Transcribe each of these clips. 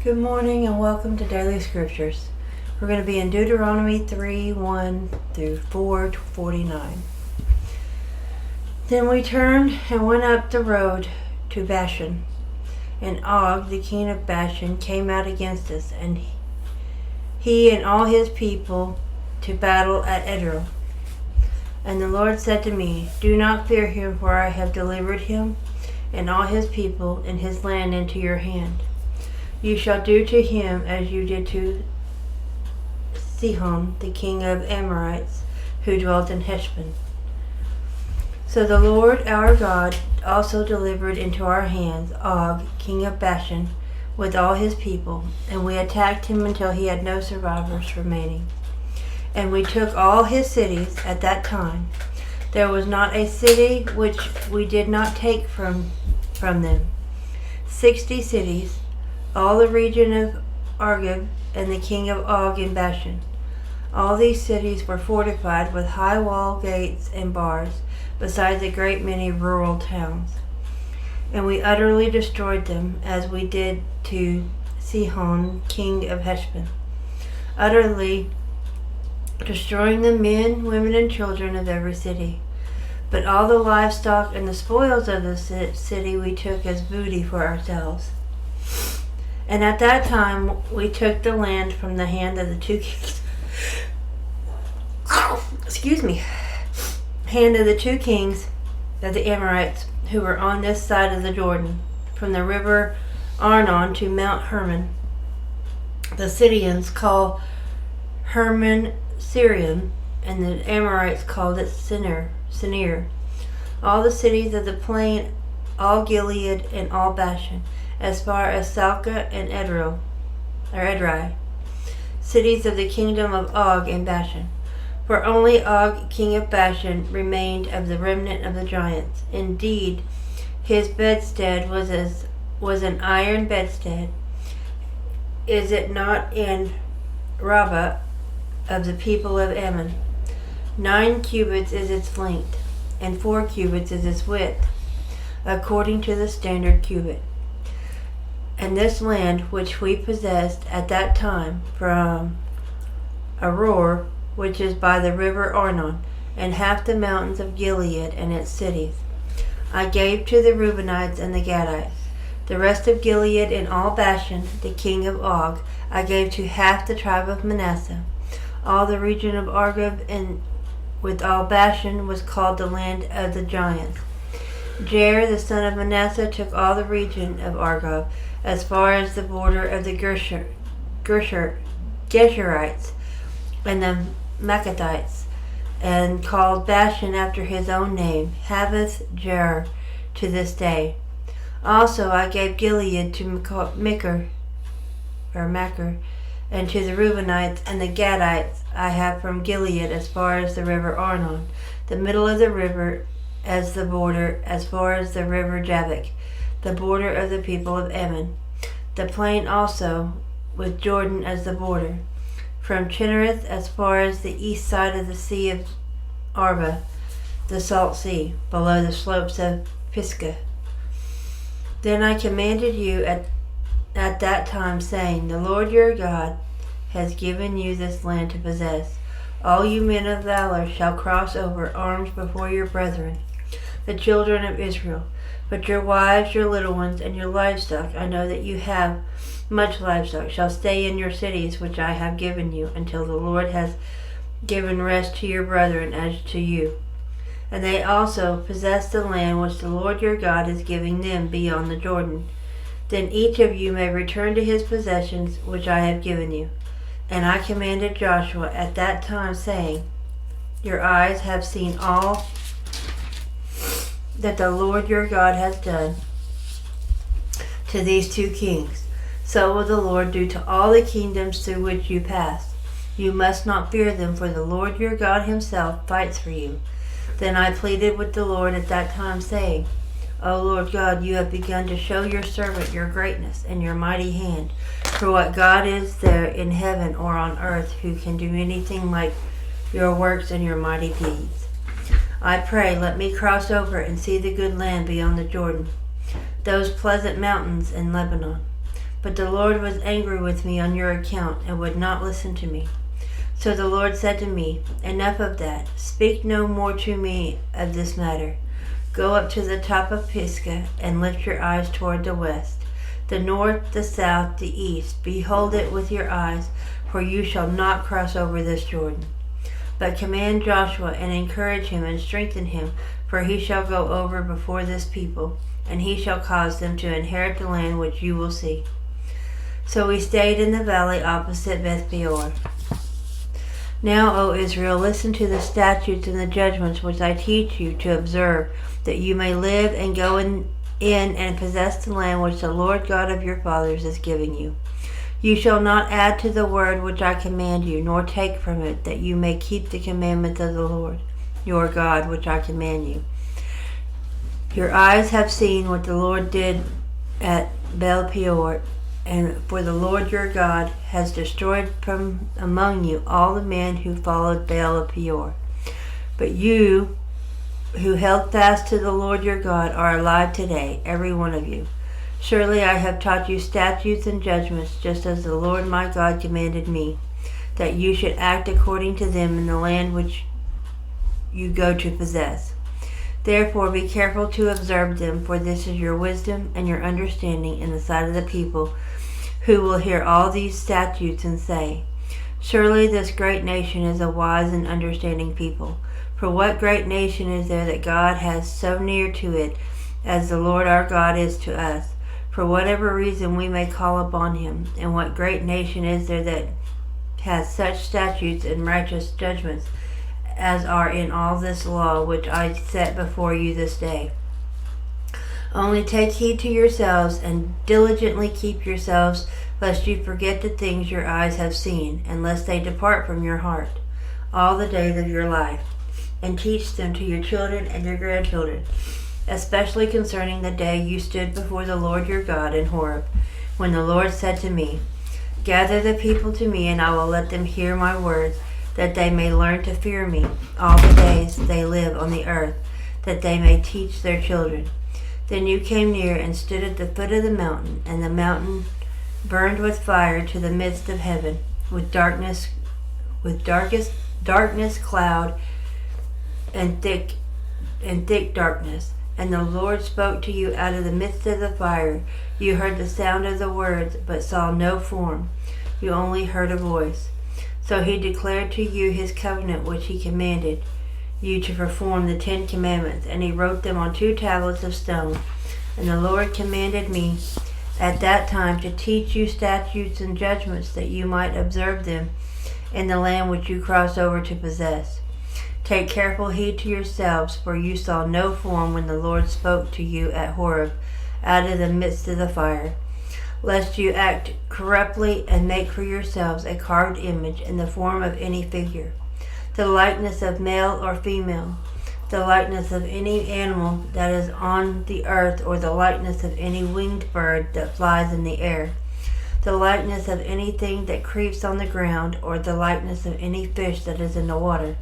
Good morning and welcome to Daily Scriptures. We're going to be in Deuteronomy 3:1 through 4:49. Then we turned and went up the road to Bashan, and Og, the king of Bashan, came out against us, and he and all his people to battle at Edrei. And the Lord said to me, "Do not fear him, for I have delivered him and all his people and his land into your hand. You shall do to him as you did to Sihon, the king of Amorites, who dwelt in Heshbon." So the Lord our God also delivered into our hands Og, king of Bashan, with all his people, and we attacked him until he had no survivors remaining. And we took all his cities at that time. There was not a city which we did not take from them. 60 cities, all the region of Argob, and the king of Og in Bashan. All these cities were fortified with high wall gates and bars, besides a great many rural towns. And we utterly destroyed them, as we did to Sihon, king of Heshbon, utterly destroying the men, women, and children of every city. But all the livestock and the spoils of the city we took as booty for ourselves. And at that time we took the land from the hand of the two kings. Hand of the two kings of the Amorites who were on this side of the Jordan, from the river Arnon to Mount Hermon. The Syrians call Hermon Syrian, and the Amorites called it Sinir. All the cities of the plain, all Gilead and all Bashan, as far as Salcah and Edrei, cities of the kingdom of Og and Bashan. For only Og, king of Bashan, remained of the remnant of the giants. Indeed, his bedstead was an iron bedstead. Is it not in Rabbah of the people of Ammon? 9 cubits is its length, and 4 cubits is its width, according to the standard cubit. And this land which we possessed at that time from Aroer, which is by the river Arnon, and half the mountains of Gilead and its cities, I gave to the Reubenites and the Gadites. The rest of Gilead and all Bashan, the king of Og, I gave to half the tribe of Manasseh. All the region of Argob and with all Bashan was called the land of the giants. Jair, the son of Manasseh, took all the region of Argob, as far as the border of the Geshurites and the Maccathites, and called Bashan after his own name, Havoth Jair, to this day. Also I gave Gilead to Machir, and to the Reubenites and the Gadites I have from Gilead as far as the river Arnon, the middle of the river as the border, as far as the river Jabbok, the border of the people of Ammon, the plain also, with Jordan as the border, from Chinnereth as far as the east side of the sea of Arba, the salt sea, below the slopes of Pisgah. Then I commanded you at that time, saying, The Lord your God has given you this land to possess. All you men of valor shall cross over arms before your brethren, the children of Israel. But your wives, your little ones, and your livestock, I know that you have much livestock, shall stay in your cities which I have given you, until the Lord has given rest to your brethren as to you. And they also possess the land which the Lord your God is giving them beyond the Jordan. Then each of you may return to his possessions which I have given you. And I commanded Joshua at that time, saying, Your eyes have seen all that the Lord your God has done to these two kings. So will the Lord do to all the kingdoms through which you pass. You must not fear them, for the Lord your God himself fights for you. Then I pleaded with the Lord at that time, saying, O Lord God, you have begun to show your servant your greatness and your mighty hand. For what God is there in heaven or on earth who can do anything like your works and your mighty deeds? I pray, let me cross over and see the good land beyond the Jordan, those pleasant mountains in Lebanon. But the Lord was angry with me on your account and would not listen to me. So the Lord said to me, Enough of that. Speak no more to me of this matter. Go up to the top of Pisgah and lift your eyes toward the west, the north, the south, the east. Behold it with your eyes, for you shall not cross over this Jordan. But command Joshua and encourage him and strengthen him, for he shall go over before this people, and he shall cause them to inherit the land which you will see. So we stayed in the valley opposite Beth Peor. Now, O Israel, listen to the statutes and the judgments which I teach you to observe, that you may live and go in and possess the land which the Lord God of your fathers is giving you. You shall not add to the word which I command you, nor take from it, that you may keep the commandments of the Lord your God which I command you. Your eyes have seen what the Lord did at Baal Peor, and for the Lord your God has destroyed from among you all the men who followed Baal of Peor. But you who held fast to the Lord your God are alive today, every one of you. Surely I have taught you statutes and judgments, just as the Lord my God commanded me, that you should act according to them in the land which you go to possess. Therefore be careful to observe them, for this is your wisdom and your understanding in the sight of the people, who will hear all these statutes and say, Surely this great nation is a wise and understanding people. For what great nation is there that God has so near to it as the Lord our God is to us? For whatever reason we may call upon him. And what great nation is there that has such statutes and righteous judgments as are in all this law which I set before you this day? Only take heed to yourselves and diligently keep yourselves, lest you forget the things your eyes have seen, and lest they depart from your heart all the days of your life, and teach them to your children and your grandchildren, especially concerning the day you stood before the Lord your God in Horeb, when the Lord said to me, Gather the people to me, and I will let them hear my words, that they may learn to fear me all the days they live on the earth, that they may teach their children. Then you came near and stood at the foot of the mountain, and the mountain burned with fire to the midst of heaven, with darkness cloud and thick darkness. And the Lord spoke to you out of the midst of the fire. You heard the sound of the words, but saw no form. You only heard a voice. So he declared to you his covenant which he commanded you to perform, the 10 Commandments, and he wrote them on 2 tablets of stone. And the Lord commanded me at that time to teach you statutes and judgments, that you might observe them in the land which you cross over to possess. Take careful heed to yourselves, for you saw no form when the Lord spoke to you at Horeb out of the midst of the fire, lest you act corruptly and make for yourselves a carved image in the form of any figure, the likeness of male or female, the likeness of any animal that is on the earth, or the likeness of any winged bird that flies in the air, the likeness of anything that creeps on the ground, or the likeness of any fish that is in the water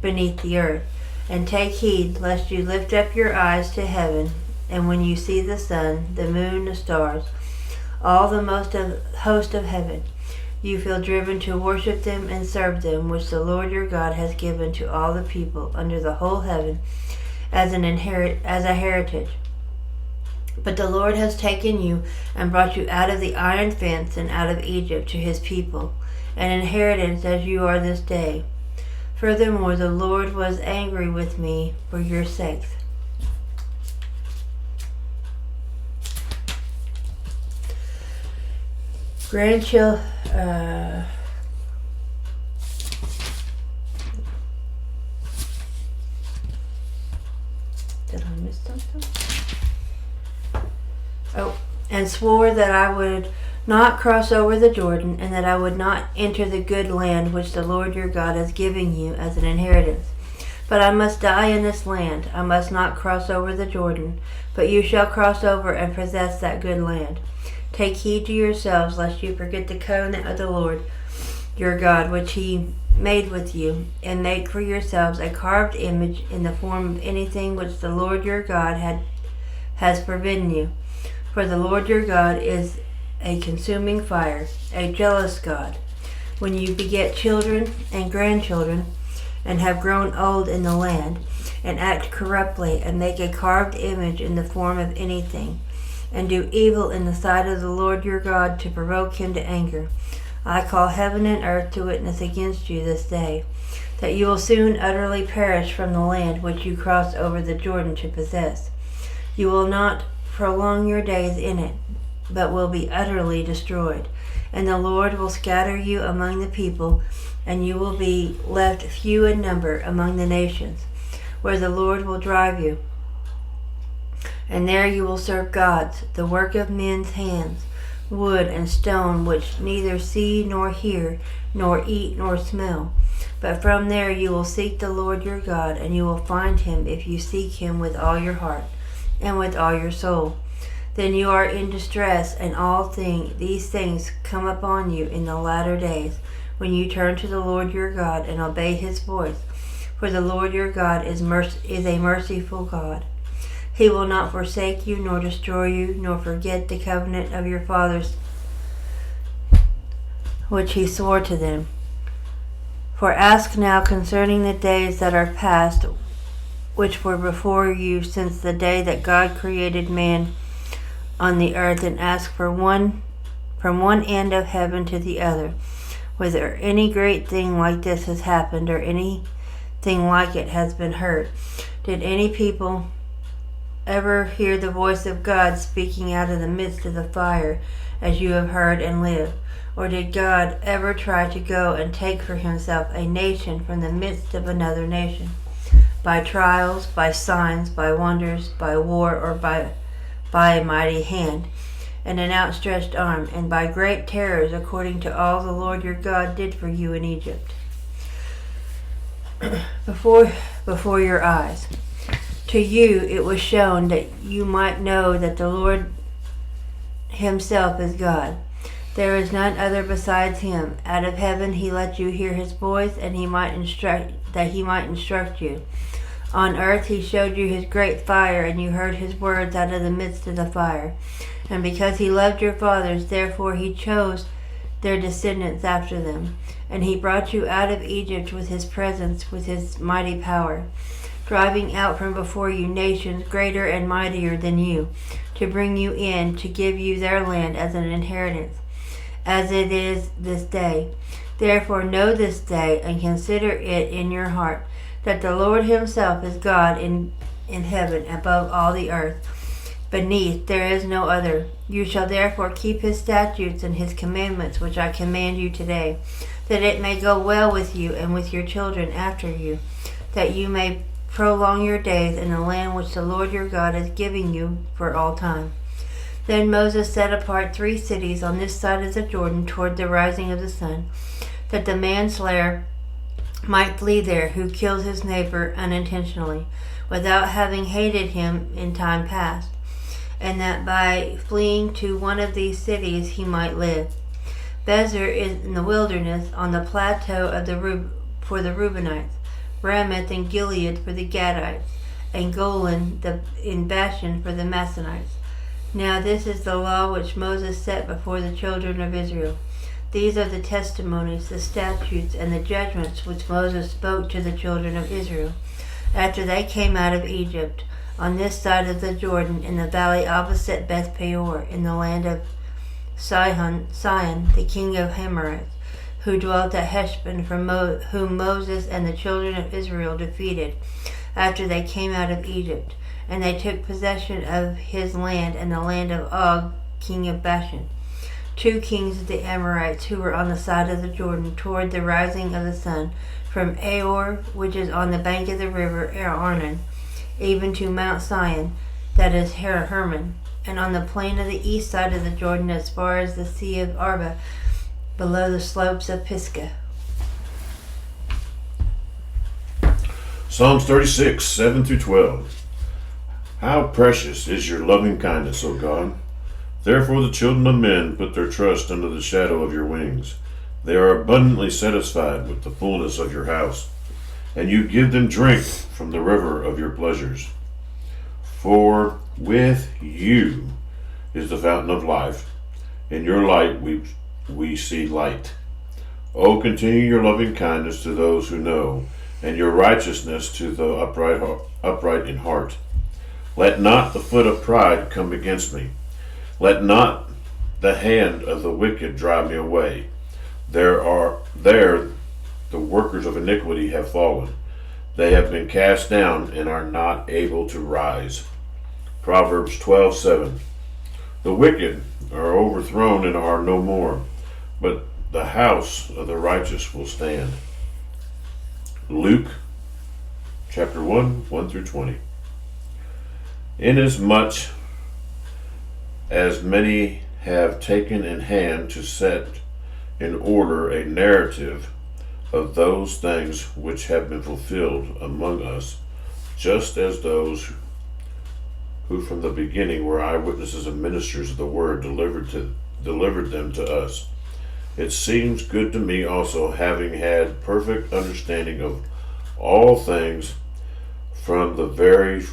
beneath the earth. And take heed lest you lift up your eyes to heaven, and when you see the sun, the moon, the stars, all the host of heaven, you feel driven to worship them and serve them, which the Lord your God has given to all the people under the whole heaven as a heritage. But the Lord has taken you and brought you out of the iron fence and out of Egypt to his people, an inheritance as you are this day. Furthermore, the Lord was angry with me for your sakes. Grandchildren, did I miss something? Oh, and swore that I would not cross over the Jordan, and that I would not enter the good land which the Lord your God is giving you as an inheritance. But I must die in this land. I must not cross over the Jordan, but you shall cross over and possess that good land. Take heed to yourselves, lest you forget the covenant of the Lord your God, which he made with you, and make for yourselves a carved image in the form of anything which the Lord your God has forbidden you. For the Lord your God is a consuming fire, a jealous God. When you beget children and grandchildren, and have grown old in the land, and act corruptly, and make a carved image in the form of anything, and do evil in the sight of the Lord your God to provoke him to anger, I call heaven and earth to witness against you this day, that you will soon utterly perish from the land which you crossed over the Jordan to possess. You will not prolong your days in it, but will be utterly destroyed. And the Lord will scatter you among the people, and you will be left few in number among the nations, where the Lord will drive you. And there you will serve gods, the work of men's hands, wood and stone, which neither see nor hear, nor eat nor smell. But from there you will seek the Lord your God, and you will find him if you seek him with all your heart and with all your soul. Then you are in distress, and these things come upon you in the latter days, when you turn to the Lord your God and obey his voice. For the Lord your God is a merciful God. He will not forsake you, nor destroy you, nor forget the covenant of your fathers, which he swore to them. For ask now concerning the days that are past, which were before you since the day that God created man on the earth, and ask from one end of heaven to the other, whether any great thing like this has happened, or anything like it has been heard. Did any people ever hear the voice of God speaking out of the midst of the fire, as you have heard and lived? Or did God ever try to go and take for himself a nation from the midst of another nation, by trials, by signs, by wonders, by war, or by a mighty hand, and an outstretched arm, and by great terrors, according to all the Lord your God did for you in Egypt, before your eyes? To you it was shown that you might know that the Lord himself is God. There is none other besides him. Out of heaven he let you hear his voice, and he might instruct you. On earth he showed you his great fire, and you heard his words out of the midst of the fire. And because he loved your fathers, therefore he chose their descendants after them. And he brought you out of Egypt with his presence, with his mighty power, driving out from before you nations greater and mightier than you, to bring you in, to give you their land as an inheritance, as it is this day. Therefore know this day, and consider it in your heart, that the Lord himself is God in heaven, above all the earth. Beneath there is no other. You shall therefore keep his statutes and his commandments, which I command you today, that it may go well with you and with your children after you, that you may prolong your days in the land which the Lord your God is giving you for all time. Then Moses set apart 3 cities on this side of the Jordan toward the rising of the sun, that the manslayer might flee there who kills his neighbor unintentionally, without having hated him in time past, and that by fleeing to one of these cities he might live. Bezer is in the wilderness, on the plateau of for the Reubenites, Ramoth and Gilead for the Gadites, and Golan in Bashan for the Messanites. Now this is the law which Moses set before the children of Israel. These are the testimonies, the statutes, and the judgments which Moses spoke to the children of Israel after they came out of Egypt, on this side of the Jordan, in the valley opposite Beth Peor, in the land of Sihon, the king of Amorites, who dwelt at Heshbon, whom Moses and the children of Israel defeated after they came out of Egypt. And they took possession of his land and the land of Og, king of Bashan, 2 kings of the Amorites who were on the side of the Jordan toward the rising of the sun, from Aor, which is on the bank of the river Arnon, even to Mount Sion, that is Hermon, and on the plain of the east side of the Jordan as far as the sea of Arba, below the slopes of Pisgah. Psalms 36, 7 through 12. How precious is your loving kindness, O God! Therefore the children of men put their trust under the shadow of your wings. They are abundantly satisfied with the fullness of your house, and you give them drink from the river of your pleasures. For with you is the fountain of life. In your light we see light. O continue your loving kindness to those who know, and your righteousness to the upright in heart. Let not the foot of pride come against me. Let not the hand of the wicked drive me away. There the workers of iniquity have fallen. They have been cast down and are not able to rise. Proverbs 12:7. The wicked are overthrown and are no more, but the house of the righteous will stand. Luke chapter 1, 1 through 20. Inasmuch as many have taken in hand to set in order a narrative of those things which have been fulfilled among us, just as those who from the beginning were eyewitnesses and ministers of the word delivered them to us. It seems good to me also, having had perfect understanding of all things from the very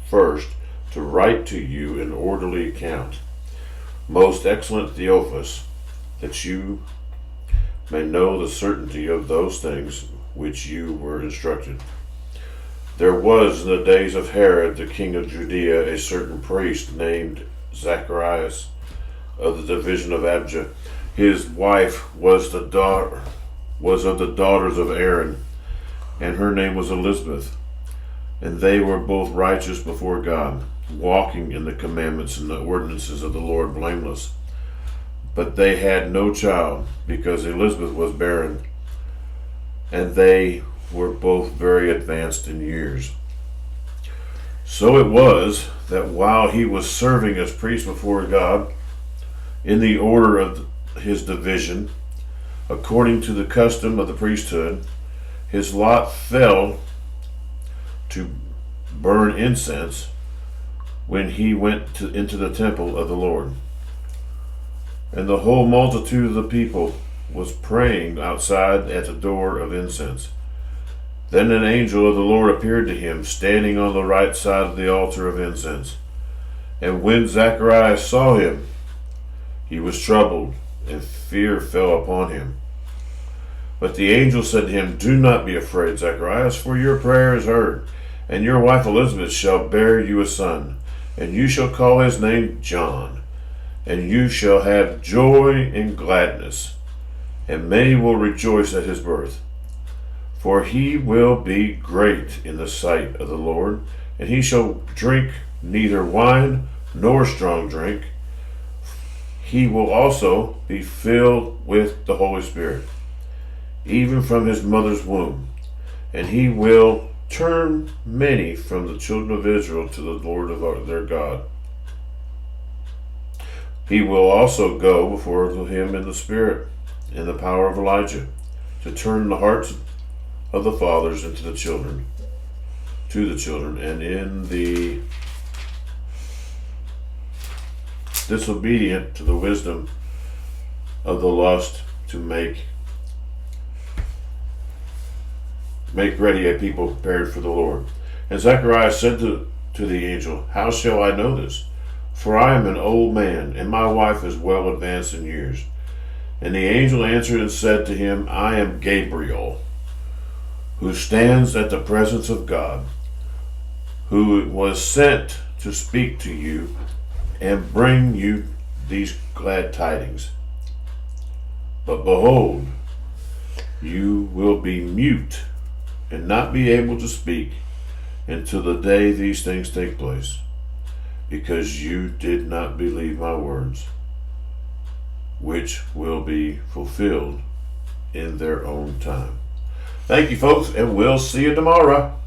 first, to write to you an orderly account, most excellent Theophilus, that you may know the certainty of those things which you were instructed. There was in the days of Herod the king of Judea a certain priest named Zacharias of the division of Abijah. His wife was of the daughters of Aaron, and her name was Elizabeth. And they were both righteous before God, walking in the commandments and the ordinances of the Lord blameless. But they had no child, because Elizabeth was barren, and they were both very advanced in years. So it was that while he was serving as priest before God, in the order of his division, according to the custom of the priesthood, his lot fell to burn incense when he went into the temple of the Lord. And the whole multitude of the people was praying outside at the door of incense. Then an angel of the Lord appeared to him, standing on the right side of the altar of incense. And when Zacharias saw him, he was troubled, and fear fell upon him. But the angel said to him, Do not be afraid, Zacharias, for your prayer is heard, and your wife Elizabeth shall bear you a son, and you shall call his name John. And you shall have joy and gladness, and many will rejoice at his birth. For he will be great in the sight of the Lord, and he shall drink neither wine nor strong drink. He will also be filled with the Holy Spirit, even from his mother's womb. And he will turn many from the children of Israel to the Lord of their God. He will also go before him in the Spirit, in the power of Elijah, to turn the hearts of the fathers to the children, and in the disobedient to the wisdom of the lust, to make ready a people prepared for the Lord. And Zacharias said to the angel, How shall I know this? For I am an old man, and my wife is well advanced in years. And the angel answered and said to him, I am Gabriel, who stands at the presence of God, who was sent to speak to you and bring you these glad tidings. But behold, you will be mute and not be able to speak until the day these things take place, because you did not believe my words, which will be fulfilled in their own time. Thank you, folks, and we'll see you tomorrow.